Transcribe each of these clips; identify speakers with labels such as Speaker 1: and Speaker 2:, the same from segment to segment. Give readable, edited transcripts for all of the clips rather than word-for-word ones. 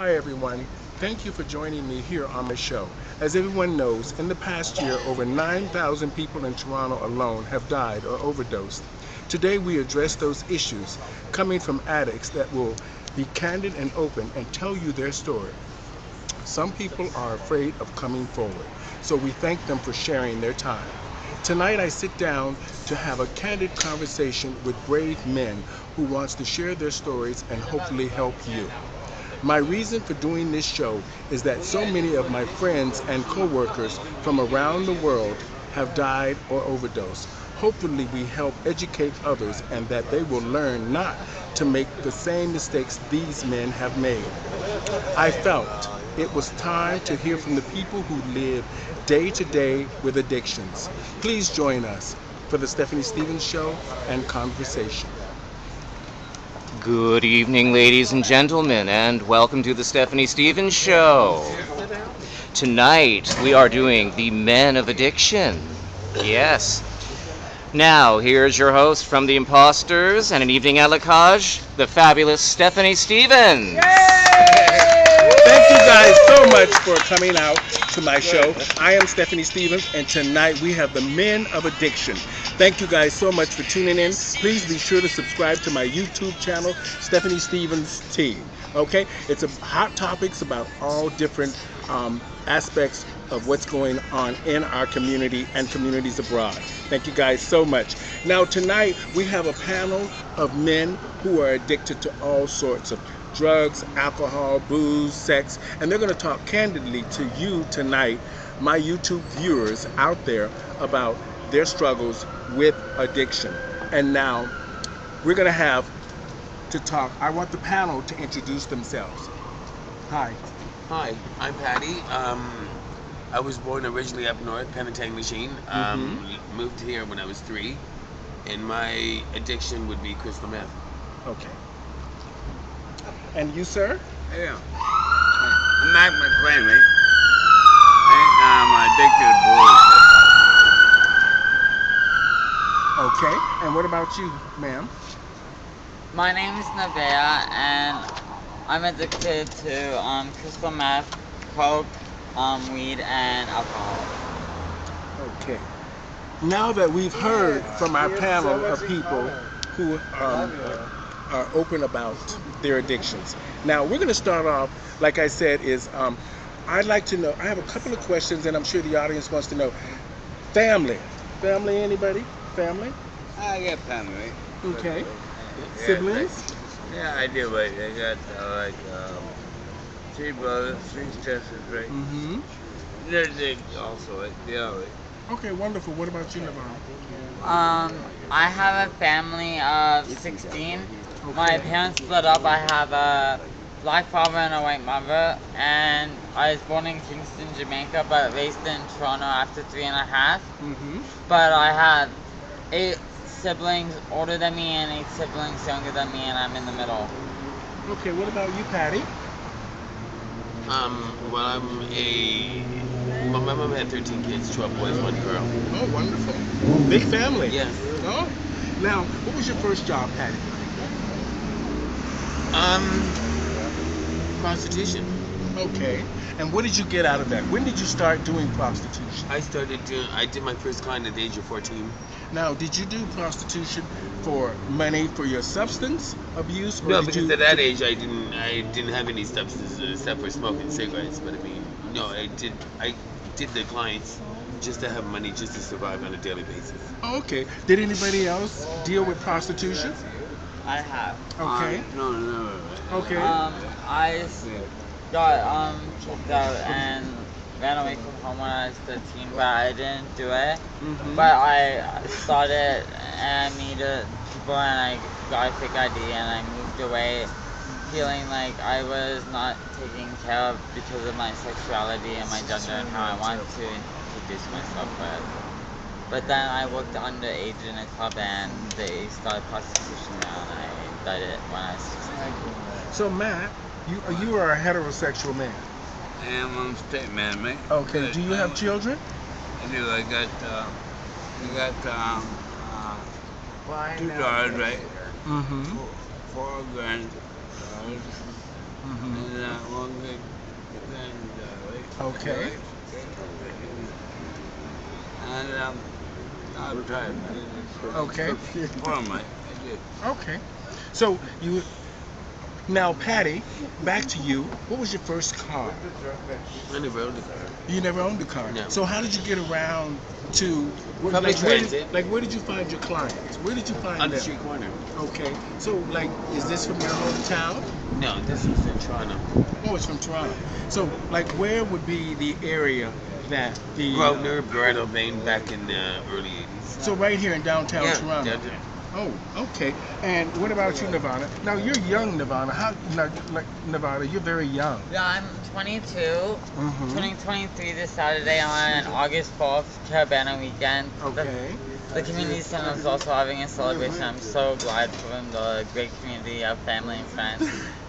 Speaker 1: Hi everyone. Thank you for joining me here on my show. As everyone knows, in the past year, over 9,000 people in Toronto alone have died or overdosed. Today we address those issues coming from addicts that will be candid and open and tell you their story. Some people are afraid of coming forward, so we thank them for sharing their time. Tonight I sit down to have a candid conversation with brave men who wants to share their stories and hopefully help you. My reason for doing this show is that so many of my friends and coworkers from around the world have died or overdosed. Hopefully we help educate others and that they will learn not to make the same mistakes these men have made. I felt it was time to hear from the people who live day to day with addictions. Please join us for the Stephanie Stevens Show and Conversation.
Speaker 2: Good evening, ladies and gentlemen, and welcome to the Stephanie Stevens Show. Tonight, we are doing the Men of Addiction. Yes. Now, here's your host from The Imposters and An Evening at La Cage, the fabulous Stephanie Stevens.
Speaker 1: Thank you guys so much for coming out to my show. I am Stephanie Stevens, and tonight we have the Men of Addiction. Thank you guys so much for tuning in. Please be sure to subscribe to my YouTube channel, Stephanie Stevens T. Okay, it's a hot topics about all different aspects of what's going on in our community and communities abroad. Thank you guys so much. Now tonight we have a panel of men who are addicted to all sorts of drugs, alcohol, booze, sex, and they're going to talk candidly to you tonight, my YouTube viewers out there, about their struggles with addiction. And now we're going to have to talk. I want the panel to introduce themselves. Hi.
Speaker 3: Hi, I'm Patty. I was born originally up north, Penetang Machine. Moved here when I was 3, and my addiction would be crystal meth.
Speaker 1: Okay. And you, sir?
Speaker 4: Yeah. I'm Mac McLean, mate. I'm addicted to booze.
Speaker 1: Okay. And what about you, ma'am?
Speaker 5: My name is Nevaeh, and I'm addicted to crystal meth, coke, weed, and alcohol.
Speaker 1: Okay. Now that we've heard from our panel of people who are open about their addictions, now we're going to start off, like I said, is I'd like to know, I have a couple of questions, and I'm sure the audience wants to know. Family. Family, anybody? Family?
Speaker 4: I got family, mate.
Speaker 1: Okay. Siblings?
Speaker 4: Yeah, I do, mate. I got 3 brothers, 3 sisters, right?
Speaker 1: Mm-hmm.
Speaker 4: They're big also, right? They are, right?
Speaker 1: Okay, wonderful. What about you, Navarro?
Speaker 5: I have a family of 16. My parents split up. I have a black father and a white mother, and I was born in Kingston, Jamaica, but raised in Toronto after 3.5.
Speaker 1: Mm-hmm.
Speaker 5: But I have 8 siblings older than me and 8 siblings younger than me, and I'm in the middle.
Speaker 1: Okay, what about you, Patty?
Speaker 3: Well, my mom had 13 kids, 12 boys, 1 girl.
Speaker 1: Oh, wonderful. Big family.
Speaker 3: Yes.
Speaker 1: Oh. Now, what was your first job, Patty?
Speaker 3: Prostitution.
Speaker 1: Okay. And what did you get out of that? When did you start doing prostitution?
Speaker 3: I did my first client at the age of 14.
Speaker 1: Now, did you do prostitution for money for your substance abuse? Or
Speaker 3: No,
Speaker 1: did
Speaker 3: because
Speaker 1: you...
Speaker 3: at that age I didn't have any substances except for smoking cigarettes. But I mean, no, I did the clients just to have money, just to survive on a daily basis.
Speaker 1: Oh, okay. Did anybody else deal with prostitution?
Speaker 5: I have.
Speaker 1: Okay.
Speaker 4: No.
Speaker 1: Okay.
Speaker 5: I got kicked out and ran away from home when I was 13, but I didn't do it.
Speaker 1: Mm-hmm.
Speaker 5: But I started and meted people, and I got a fake ID, and I moved away feeling like I was not taken care of because of my sexuality and my gender and how I wanted to introduce myself with. But then I worked underage in a club, and they started prostitution now, and I did it when I was 16.
Speaker 1: So, Matt, you are a heterosexual man.
Speaker 4: I am on state man, mate.
Speaker 1: Okay. Do you have children?
Speaker 4: I do. I got 2 daughters, right?
Speaker 1: Mm-hmm.
Speaker 4: 4 granddaughers,
Speaker 1: Mm-hmm.
Speaker 4: and 1
Speaker 1: Okay.
Speaker 4: And I'm tired.
Speaker 1: Okay.
Speaker 4: For my, I did.
Speaker 1: Okay. So you now, Patty, back to you. What was your first car?
Speaker 3: I never owned a car.
Speaker 1: You never owned a car.
Speaker 3: No.
Speaker 1: So how did you get around to
Speaker 3: Public
Speaker 1: where
Speaker 3: transit.
Speaker 1: where did you find your clients? Where did you find
Speaker 3: On the
Speaker 1: them?
Speaker 3: street corner.
Speaker 1: Okay. So like, is this from your hometown?
Speaker 3: No, this is in Toronto.
Speaker 1: Oh, it's from Toronto. So like, where would be the area that the
Speaker 3: Grosvenor, Bridal Vein back in the early 80s.
Speaker 1: So right here in downtown
Speaker 3: Yeah,
Speaker 1: Toronto.
Speaker 3: downtown.
Speaker 1: Oh, okay. And what about you, Nirvana? Now you're young, Nirvana. How, like Nirvana? You're very young.
Speaker 5: Yeah, I'm 22,
Speaker 1: Mm-hmm.
Speaker 5: turning 23 this Saturday on August 4th, Cabana weekend.
Speaker 1: Okay.
Speaker 5: The community center is also having a celebration. I'm so glad for the great community of family and friends.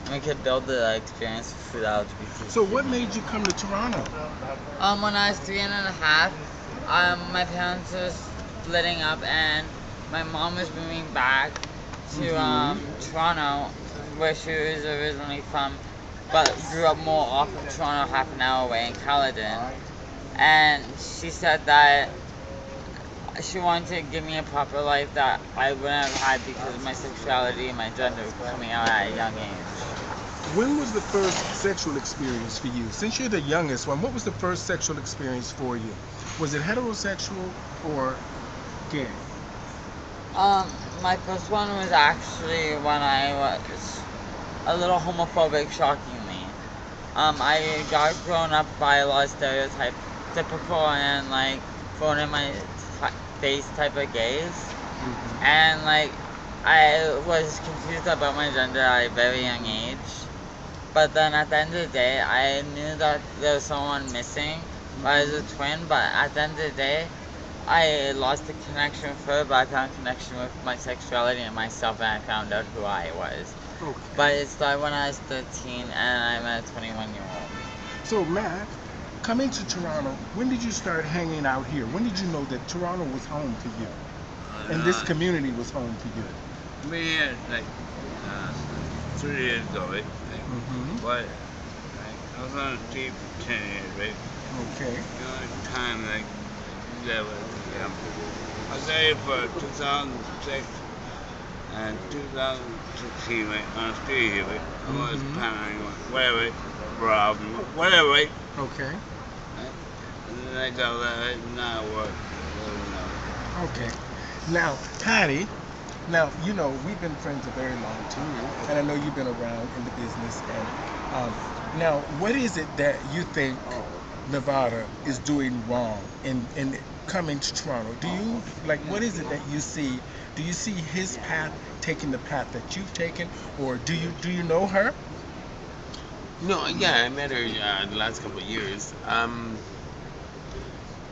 Speaker 5: And we could build the experience for the LGBT.
Speaker 1: So what made you come to Toronto?
Speaker 5: When I was 3.5, my parents were splitting up and my mom was moving back to Toronto, where she was originally from, but grew up more off of Toronto, half an hour away in Caledon. And she said that she wanted to give me a proper life that I wouldn't have had because of my sexuality and my gender coming out at a young age.
Speaker 1: When was the first sexual experience for you? Since you're the youngest one, what was the first sexual experience for you? Was it heterosexual or gay?
Speaker 5: My first one was actually when I was a little homophobic, shockingly. I got grown up by a lot of stereotype, typical and like thrown in my face type of gays. And like I was confused about my gender at a very young age. But then at the end of the day, I knew that there was someone missing. I was a twin, but at the end of the day, I lost the connection with her, but I found connection with my sexuality and myself, and I found out who I was.
Speaker 1: Okay.
Speaker 5: But it started when I was 13, and I'm a 21-year-old.
Speaker 1: So Matt, coming to Toronto, when did you start hanging out here? When did you know that Toronto was home to you? And this community was home to you?
Speaker 4: Me, like, 3 years ago, right?
Speaker 1: Mm-hmm.
Speaker 4: But, like, I was on the team for 10 years, right?
Speaker 1: Okay.
Speaker 4: You know, at the time, like, that was, I was there for 2006 and 2016, right? On the street here, right? I was paranoid, whatever, robbed, whatever, right?
Speaker 1: Okay.
Speaker 4: Right? And then I got that, right? Now it works.
Speaker 1: Okay. Now, Patty, now, you know, we've been friends a very long time, and I know you've been around in the business. And now, what is it that you think Nevada is doing wrong in coming to Toronto? Do you, like, what is it that you see? Do you see his path taking the path that you've taken, or do you know her?
Speaker 3: No, yeah, I met her the last couple of years.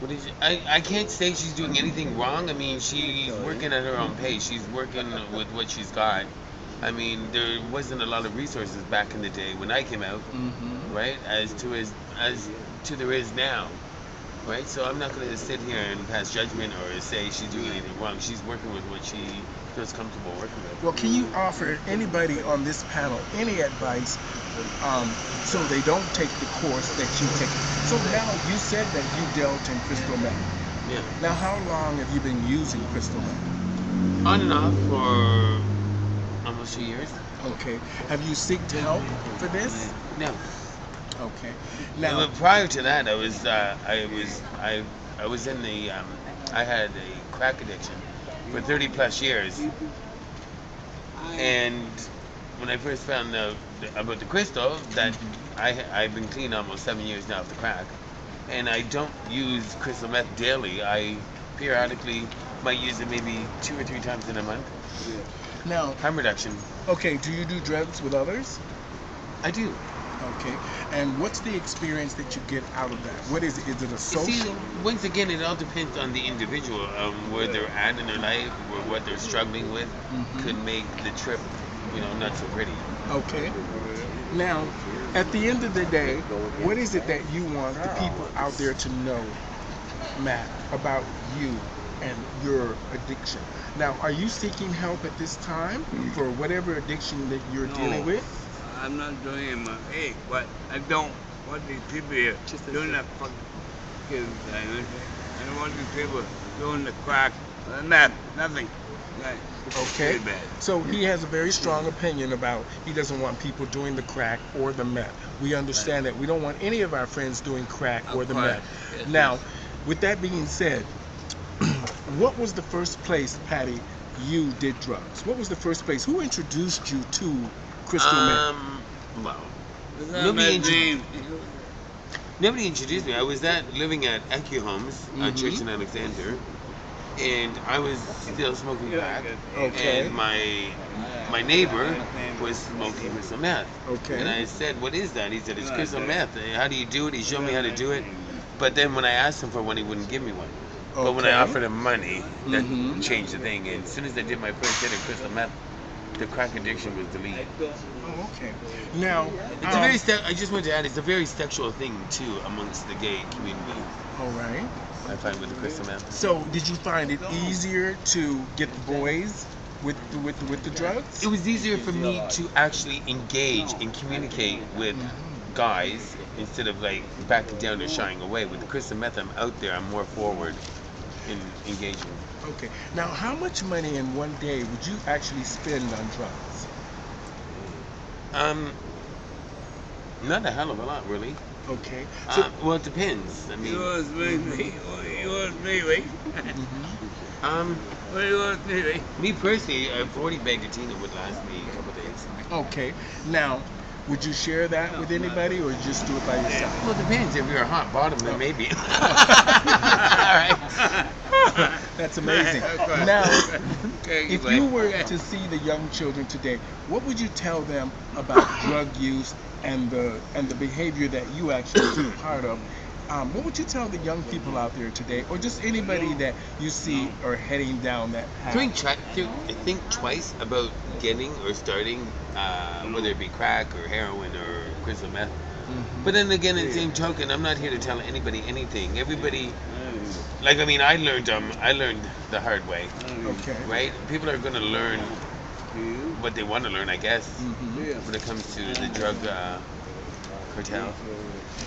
Speaker 3: What is it? I can't say she's doing anything wrong. I mean, she's working at her own pace. She's working with what she's got. I mean, there wasn't a lot of resources back in the day when I came out, right? As to there is now, right? So I'm not going to sit here and pass judgment or say she's doing anything wrong. She's working with what she feels comfortable working with.
Speaker 1: Well, can you offer anybody on this panel any advice so they don't take the course that you take? So now you said that you dealt in crystal meth.
Speaker 3: Yeah.
Speaker 1: Now, how long have you been using crystal meth?
Speaker 3: On and off for almost 2 years.
Speaker 1: Okay. Have you sought help for this?
Speaker 3: No.
Speaker 1: Okay.
Speaker 3: Now,
Speaker 1: Now,
Speaker 3: but prior to that, I was in the I had a crack addiction for 30 plus years, and when I first found out about the crystal, that I've been clean almost 7 years now of the crack, and I don't use crystal meth daily. I periodically might use it maybe 2 or 3 times in a month.
Speaker 1: now,
Speaker 3: Harm reduction.
Speaker 1: okay. Do you do drugs with others?
Speaker 3: I do.
Speaker 1: Okay. And what's the experience that you get out of that? What is it? Is it a
Speaker 3: You
Speaker 1: social?
Speaker 3: see, once again, it all depends on the individual, where they're at in their life, or what they're struggling with, could make the trip, not so pretty.
Speaker 1: Okay. Now, at the end of the day, what is it that you want the people out there to know, Matt, about you and your addiction? Now, are you seeking help at this time for whatever addiction that you're dealing with?
Speaker 4: I'm not doing it, but I don't what these people here doing that fucking thing, and what these people doing the crack, and that, nothing. Right.
Speaker 1: Okay.
Speaker 4: Pretty bad.
Speaker 1: So he has a very strong opinion about he doesn't want people doing the crack or the meth. We understand that. We don't want any of our friends doing crack or the meth.
Speaker 4: Yes,
Speaker 1: Now,
Speaker 4: yes.
Speaker 1: with that being said, what was the first place, Patty, you did drugs? What was the first place? Who introduced you to crystal meth?
Speaker 3: Well,
Speaker 4: It's
Speaker 3: nobody
Speaker 4: not my name.
Speaker 3: nobody introduced me. I was living at EQ Homes on Church in Alexander, and I was still smoking crack.
Speaker 1: Okay.
Speaker 3: And my neighbor was smoking crystal meth.
Speaker 1: Okay.
Speaker 3: And I said, "What is that?" He said, "It's crystal meth. How do you do it?" He showed me how to do it. But then when I asked him for one, he wouldn't give me one. But when I
Speaker 1: Okay.
Speaker 3: offered him money, that
Speaker 1: Mhm.
Speaker 3: changed the thing. And as soon as I did my first hit of crystal meth, the crack addiction was deleted.
Speaker 1: Oh, okay. Now,
Speaker 3: It's a very I just want to add, it's a very sexual thing too amongst the gay community.
Speaker 1: all right.
Speaker 3: I find with the crystal meth.
Speaker 1: So, did you find it easier to get the boys with the drugs?
Speaker 3: It was easier for me to actually engage and communicate with guys instead of like backing down or shying away. With the crystal meth, I'm out there. I'm more forward in engaging.
Speaker 1: Okay. Now, how much money in one day would you actually spend on drugs?
Speaker 3: Not a hell of a lot, really.
Speaker 1: Okay. So,
Speaker 3: Well, it depends. I mean,
Speaker 4: You was me, right?
Speaker 3: um,
Speaker 4: What you was me, right?
Speaker 3: me personally, a 40 bag of Tina would last me a couple days.
Speaker 1: okay. Now, would you share that with anybody, or just do it by yourself?
Speaker 3: Well, it depends. If you're a hot bottom, then maybe. All right.
Speaker 1: That's amazing.
Speaker 4: Okay.
Speaker 1: Now,
Speaker 4: Okay,
Speaker 1: if
Speaker 4: anyway.
Speaker 1: you were to see the young children today, what would you tell them about drug use and the behavior that you actually took part of? What would you tell the young people out there today, or just anybody that you see are heading down that path?
Speaker 3: Think twice about getting or starting, whether it be crack or heroin or crystal meth. But then again, in the same token, I'm not here to tell anybody anything. Everybody, like I mean, I learned the hard way,
Speaker 1: Okay.
Speaker 3: right? People are going to learn what they want to learn, I guess, when it comes to the drug cartel.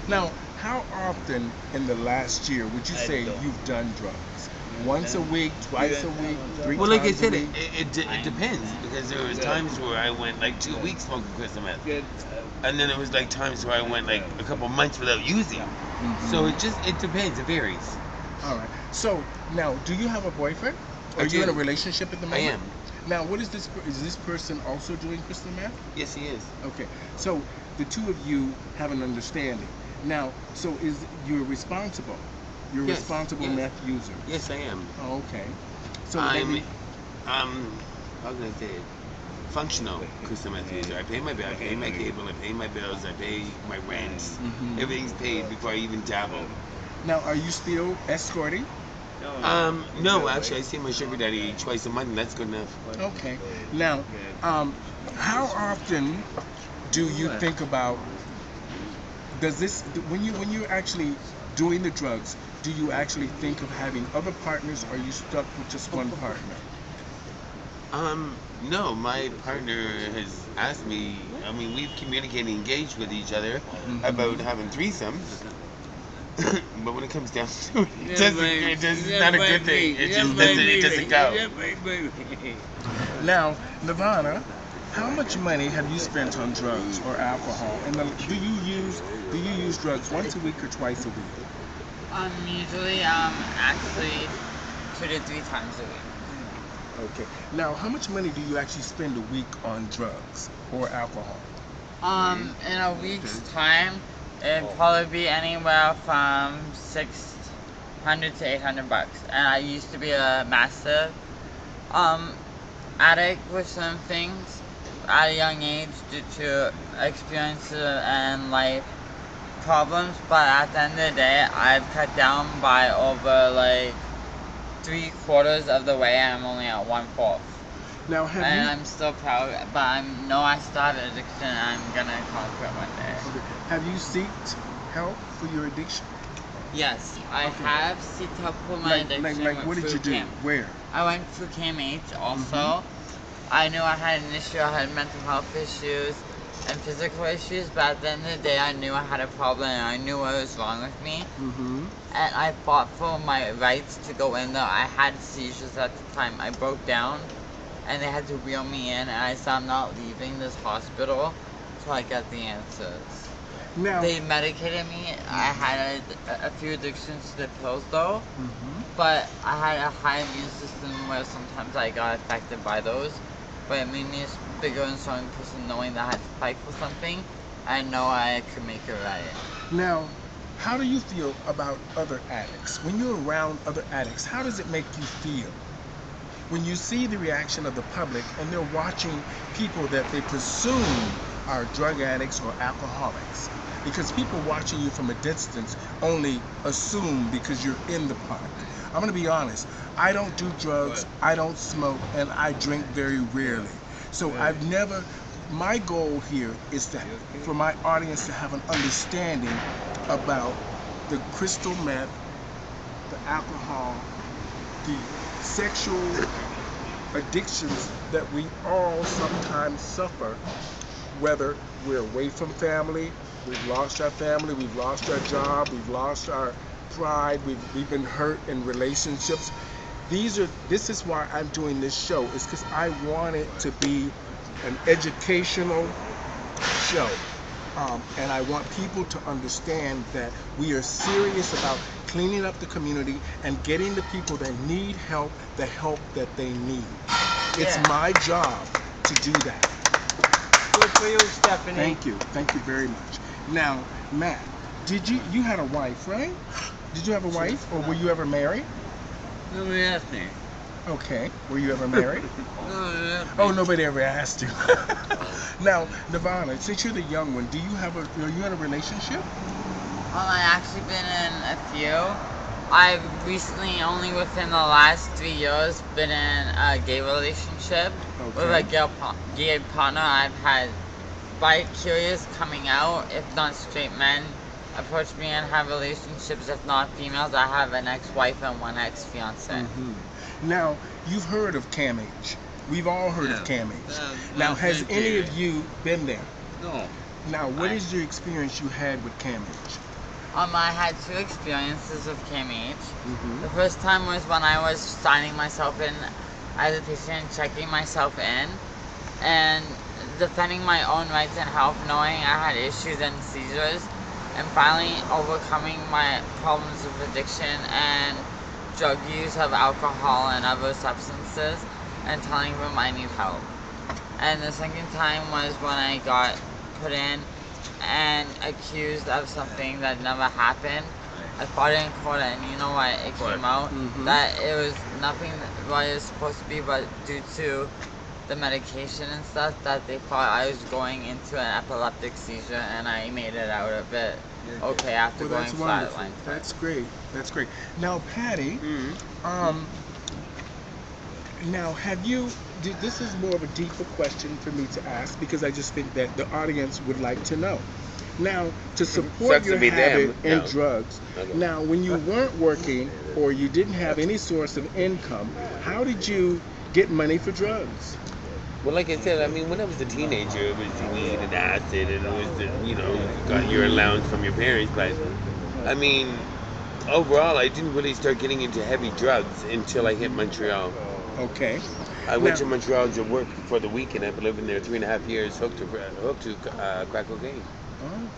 Speaker 1: Now, how often in the last year would you say you've done drugs? Once a week, twice a week, three
Speaker 3: Well, like I
Speaker 1: times
Speaker 3: said,
Speaker 1: a
Speaker 3: it,
Speaker 1: week?
Speaker 3: it depends because there was times where I went like 2 weeks smoking crystal meth, and then there was like times where I went like a couple months without using. So it depends. It varies.
Speaker 1: All right. So now, do you have a boyfriend? Are
Speaker 3: I
Speaker 1: you in a
Speaker 3: do.
Speaker 1: relationship at the
Speaker 3: I
Speaker 1: moment?
Speaker 3: am.
Speaker 1: Now, what is this? Is this person also doing crystal meth?
Speaker 3: Yes, he is.
Speaker 1: Okay. So the two of you have an understanding. Now, so you're responsible? You're a
Speaker 3: Yes,
Speaker 1: responsible
Speaker 3: yes.
Speaker 1: meth user.
Speaker 3: Yes, I am.
Speaker 1: Oh, okay. So
Speaker 3: I'm,
Speaker 1: maybe.
Speaker 3: how can I say it? Functional crystal meth user. I pay my bill, I pay my cable, I pay my bills, I pay my rent.
Speaker 1: Mhm.
Speaker 3: Everything's paid before I even dabble.
Speaker 1: Now, are you still escorting?
Speaker 3: No, actually, I see my sugar daddy twice a month, and that's good enough.
Speaker 1: Okay. Now, how often do you think about? Does this when you're actually doing the drugs? Do you actually think of having other partners, or are you stuck with just one partner?
Speaker 3: No, my partner has asked me. I mean, we've communicated, engaged with each other about having threesomes. But when it comes down to it, it's not a good thing. It just doesn't go.
Speaker 1: Now, Nirvana, how much money have you spent on drugs or alcohol? And do you use drugs once a week or twice a week?
Speaker 5: Usually, actually 2 to 3 times a week.
Speaker 1: Okay. Now, how much money do you actually spend a week on drugs or alcohol?
Speaker 5: In a week's time, it'd probably be anywhere from $600 to $800. And I used to be a massive addict with some things at a young age due to experiences and life problems. But at the end of the day, I've cut down by over like 3/4 of the way. I'm only at 1/4.
Speaker 1: Now,
Speaker 5: And I'm still proud, but I know I started addiction and I'm gonna conquer it one day.
Speaker 1: have you sought help for your addiction?
Speaker 5: Yes, I
Speaker 1: Okay.
Speaker 5: have seeked help for my addiction.
Speaker 1: Like, what did you do?
Speaker 5: Camp.
Speaker 1: Where?
Speaker 5: I went through CAMH also. I knew I had an issue, I had mental health issues, and physical issues, but at the end of the day, I knew I had a problem and I knew what was wrong with me.
Speaker 1: Mm-hmm.
Speaker 5: And I fought for my rights to go in there. I had seizures at the time. I broke down, and they had to wheel me in, and I said I'm not leaving this hospital until I get the answers.
Speaker 1: Now,
Speaker 5: They medicated me. I had a few addictions to the pills, though.
Speaker 1: Mhm.
Speaker 5: But I had a high immune system where sometimes I got affected by those. But it made me a bigger and stronger person knowing that I had to fight for something. I know I could make it right.
Speaker 1: Now, how do you feel about other addicts? When you're around other addicts, how does it make you feel? When you see the reaction of the public and they're watching people that they presume are drug addicts or alcoholics. Because people watching you from a distance only assume because you're in the park. I'm going to be honest. I don't do drugs, I don't smoke, and I drink very rarely. So I've never, my goal here is for my audience to have an understanding about the crystal meth, the alcohol, the sexual addictions that we all sometimes suffer, whether we're away from family, we've lost our family, we've lost our job, we've lost our pride, we've been hurt in relationships. This is why I'm doing this show, is because I want it to be an educational show. And I want people to understand that we are serious about cleaning up the community and getting the people that need help the help that they need. It's my job to do that.
Speaker 6: Good for you, Stephanie.
Speaker 1: Thank you very much. Now, Matt, you had a wife, right? Did you have a wife, or were you ever married?
Speaker 4: Nobody asked me.
Speaker 1: Okay, were you ever married?
Speaker 4: Nobody asked me.
Speaker 1: Oh, nobody ever asked you. Now, Nirvana, since you're the young one, are you in a relationship?
Speaker 5: I've actually been in a few. I've recently, only within the last 3 years, been in a gay relationship with a gay partner. I've had bi-curious coming out, if not straight men, approach me and have relationships, if not females. I have an ex-wife and one ex-fiance.
Speaker 1: Mm-hmm. Now, you've heard of CAMH. We've all heard of CAMH. Now, has any of you been there?
Speaker 4: No.
Speaker 1: Now, what is your experience you had with CAMH?
Speaker 5: I had 2 experiences with CAMH.
Speaker 1: Mm-hmm.
Speaker 5: The first time was when I was signing myself in as a patient, checking myself in, and defending my own rights and health, knowing I had issues and seizures, and finally overcoming my problems with addiction and drug use of alcohol and other substances, and telling them I need help. And the second time was when I got put in and accused of something that never happened. I fought in court, and you know what? It came out that it was nothing what it was supposed to be, but due to the medication and stuff, that they thought I was going into an epileptic seizure, and I made it out of it okay after going flatline.
Speaker 1: That's great. That's great. Now, Patty, now have you? This is more of a deeper question for me to ask, because I just think that the audience would like to know. Now, to support your habit in drugs, now when you weren't working or you didn't have any source of income, how did you get money for drugs?
Speaker 3: Well, like I said, I mean, when I was a teenager, it was the weed and acid, and it was the, you got your allowance from your parents. But I mean, overall, I didn't really start getting into heavy drugs until I hit Montreal.
Speaker 1: Okay.
Speaker 3: I went to Montreal to work for the weekend. I've been living there 3.5 years, hooked to crack cocaine.
Speaker 1: Oh.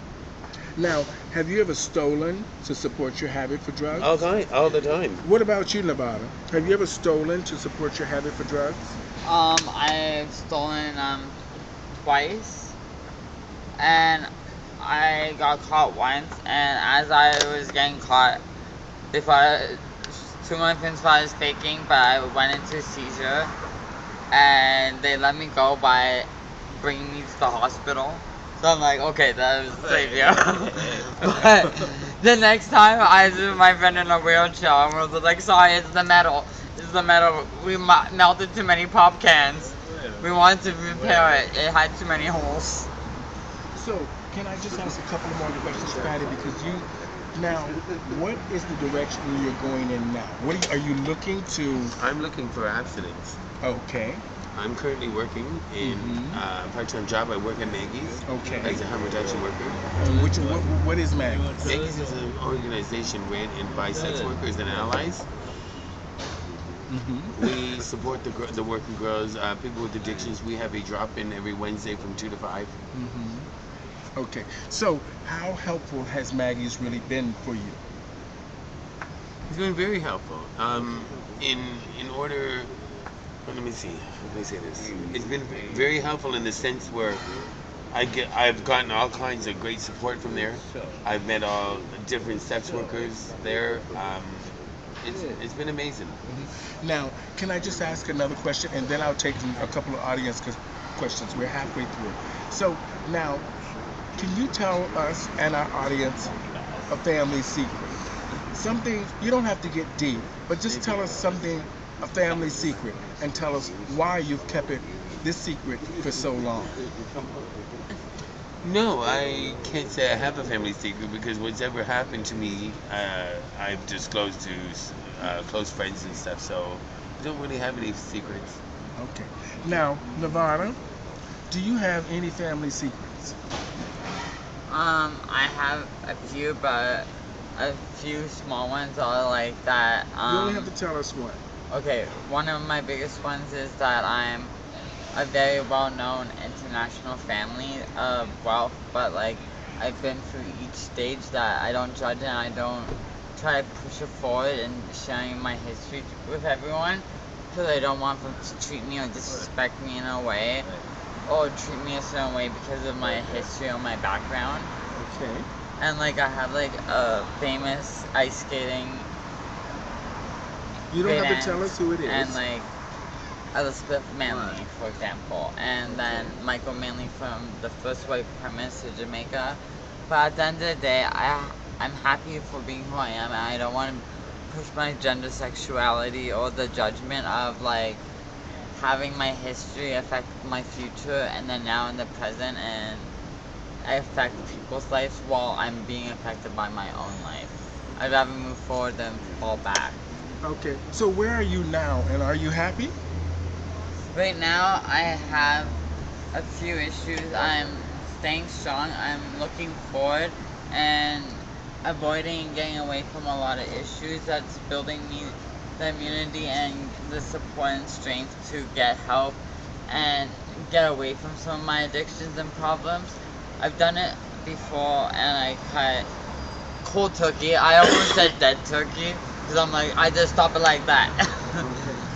Speaker 1: Now, have you ever stolen to support your habit for drugs?
Speaker 3: All the time.
Speaker 1: What about you, Nevada? Have you ever stolen to support your habit for drugs?
Speaker 5: I've stolen twice, and I got caught once, and as I was getting caught, they thought 2 months thought I was faking, but I went into a seizure, and they let me go by bringing me to the hospital. So I'm like, okay, that was a savior. But the next time, I was with my friend in a wheelchair, and we was like, sorry, it's the metal. It's the metal. We melted too many pop cans. We wanted to repair it. It had too many holes.
Speaker 1: So, can I just ask a couple more questions, Patty? Because now, what is the direction you're going in now? Are you looking to?
Speaker 3: I'm looking for abstinence.
Speaker 1: Okay.
Speaker 3: I'm currently working in a part-time job. I work at Maggie's
Speaker 1: Okay.
Speaker 3: as a harm reduction worker.
Speaker 1: What is Maggie's?
Speaker 3: Maggie's is an organization ran and by sex workers and allies. We support the working girls, people with addictions. We have a drop-in every Wednesday from 2 to 5.
Speaker 1: Okay. So, how helpful has Maggie's really been for you?
Speaker 3: It's been very helpful. In order, let me see. Let me say this. It's been very helpful in the sense where I've gotten all kinds of great support from there. I've met all different sex workers there. It's been amazing.
Speaker 1: Now, can I just ask another question, and then I'll take a couple of audience questions. We're halfway through. So now, can you tell us and our audience a family secret? Something, you don't have to get deep, but just tell us something, a family secret, and tell us why you've kept this secret for so long.
Speaker 3: No, I can't say I have a family secret because what's ever happened to me, I've disclosed to close friends and stuff, so I don't really have any secrets.
Speaker 1: Okay. Now, Nevada, do you have any family secrets?
Speaker 5: I have a few, but a few small ones are like that.
Speaker 1: You only have to tell us one.
Speaker 5: Okay, one of my biggest ones is that I'm a very well-known international family of wealth, but like I've been through each stage that I don't judge and I don't try to push it forward and sharing my history with everyone because I don't want them to treat me or disrespect me in a way or treat me a certain way because of my history or my background.
Speaker 1: Okay.
Speaker 5: And like I have like a famous ice skating
Speaker 1: You don't have
Speaker 5: band
Speaker 1: to tell us who it is.
Speaker 5: and like Elizabeth Manley, for example, and then Michael Manley from the first white prime minister of Jamaica. But at the end of the day, I'm happy for being who I am, and I don't want to push my gender sexuality or the judgment of like having my history affect my future and then now in the present and affect people's lives while I'm being affected by my own life. I'd rather move forward than fall back.
Speaker 1: Okay. So where are you now, and are you happy?
Speaker 5: Right now, I have a few issues. I'm staying strong. I'm looking forward and avoiding and getting away from a lot of issues. That's building me the immunity and the support and strength to get help and get away from some of my addictions and problems. I've done it before and I cut cold turkey. I almost said dead turkey because I'm like, I just stop it like that.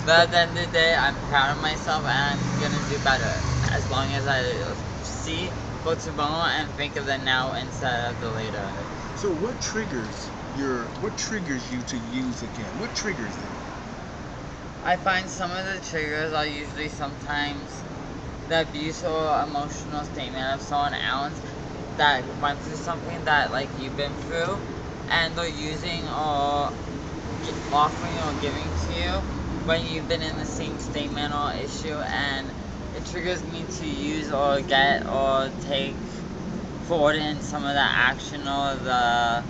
Speaker 5: But at the end of the day, I'm proud of myself and I'm gonna do better as long as I see go tomorrow and think of the now instead of the later.
Speaker 1: So what triggers you to use again? What triggers it?
Speaker 5: I find some of the triggers are usually sometimes the abuse or emotional statement of someone else that went through something that like you've been through and they're using or offering or giving to you when you've been in the same statement or issue, and it triggers me to use or get or take forward in some of the action or the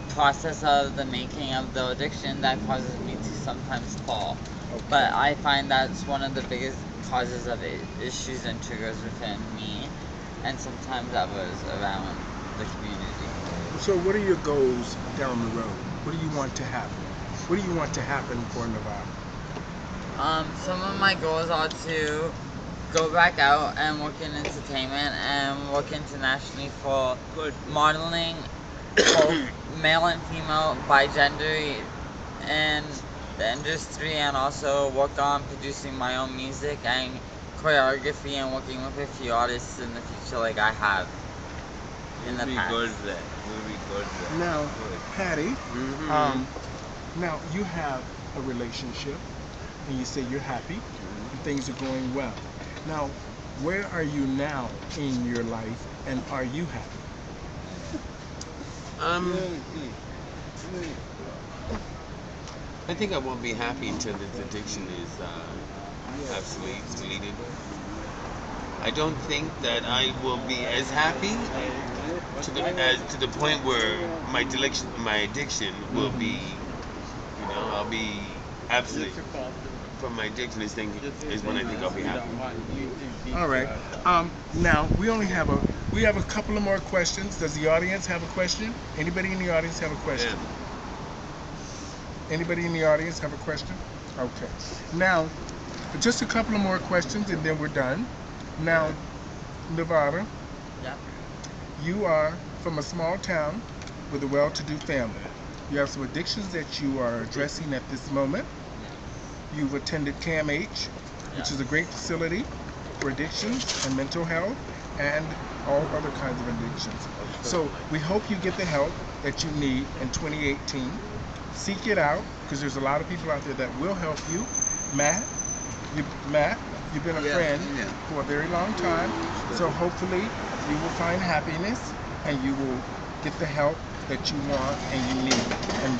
Speaker 5: process of the making of the addiction that causes me to sometimes fall.
Speaker 1: Okay.
Speaker 5: But I find that's one of the biggest causes of issues and triggers within me and sometimes others around the community.
Speaker 1: So what are your goals down the road? What do you want to happen? What do you want to happen for Nevada?
Speaker 5: Some of my goals are to go back out and work in entertainment and work internationally for modeling, both male and female, by gender in the industry, and also work on producing my own music and choreography and working with a few artists in the future like I have in the past.
Speaker 1: Now, Patty, now you have a relationship and you say you're happy and things are going well. Now, where are you now in your life and are you happy?
Speaker 3: I think I won't be happy until this addiction is absolutely deleted. I don't think that I will be as happy to the point where my addiction will be, I'll be absolutely from my addiction is when I think I'll be happy.
Speaker 1: All right. Now we only have a couple of more questions. Does the audience have a question? Anybody in the audience have a question? Anybody in the audience have a question? Okay. Now, just a couple of more questions and then we're done. Now, Nevada,
Speaker 5: Yeah.
Speaker 1: you are from a small town with a well-to-do family. You have some addictions that you are addressing at this moment. You've attended CAMH, which is a great facility for addictions and mental health and all other kinds of addictions. So we hope you get the help that you need in 2018. Seek it out because there's a lot of people out there that will help you. Matt, you've been a friend for a very long time. So hopefully you will find happiness and you will get the help that you want and you need. And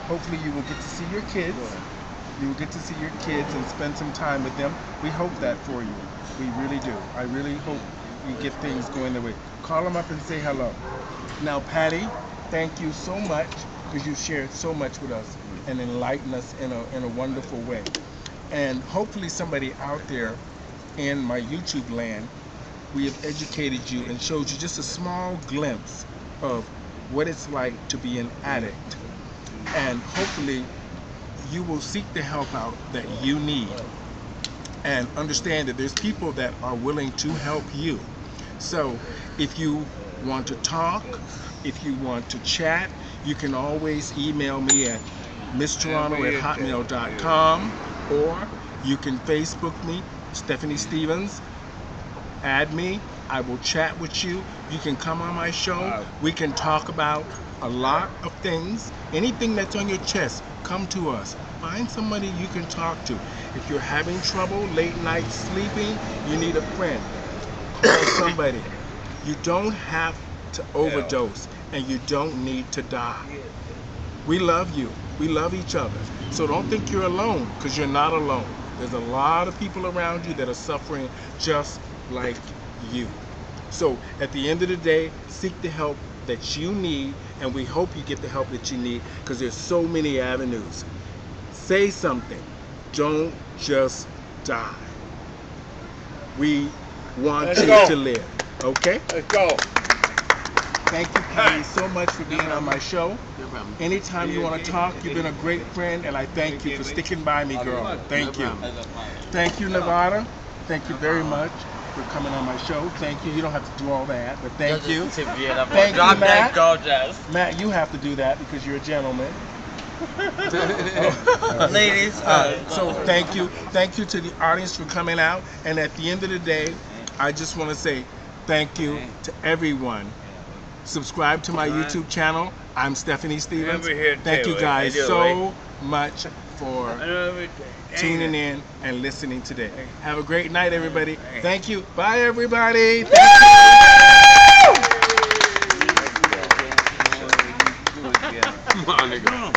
Speaker 1: hopefully you will get to see your kids. You will get to see your kids and spend some time with them. We hope that for you. We really do. I really hope you get things going the way. Call them up and say hello. Now, Patty, thank you so much because you shared so much with us and enlightened us in a wonderful way. And hopefully somebody out there in my YouTube land, we have educated you and showed you just a small glimpse of what it's like to be an addict. And hopefully you will seek the help out that you need and understand that there's people that are willing to help you. So if you want to talk, if you want to chat, you can always email me at misstoronto@hotmail.com, or you can Facebook me, Stephanie Stevens. Add me. I will chat with you. You can come on my show. We can talk about a lot of things. Anything that's on your chest, come to us. Find somebody you can talk to. If you're having trouble late night sleeping, you need a friend. Call somebody. You don't have to overdose and you don't need to die. We love you. We love each other. So don't think you're alone because you're not alone. There's a lot of people around you that are suffering just like you. So at the end of the day, seek the help that you need, and we hope you get the help that you need because there's so many avenues. Say something. Don't just die. We want you to live. Okay?
Speaker 6: Let's go.
Speaker 1: Thank you, Patty, so much for being on my show. Anytime you want to talk, you've been a great friend, and I thank you for sticking by me, girl. Thank you. Thank you, Nevada. Thank you very much for coming on my show. Thank you. You don't have to do all that, but thank you. Thank you, Matt. Matt, you have to do that because you're a gentleman.
Speaker 5: Ladies.
Speaker 1: So thank you. Thank you to the audience for coming out. And at the end of the day, I just want to say thank you to everyone. Subscribe to my YouTube channel. I'm Stephanie Stevens. Thank you guys so much for tuning in and listening today. Have a great night, everybody. Thank you. Bye, everybody.
Speaker 3: Come on, nigga.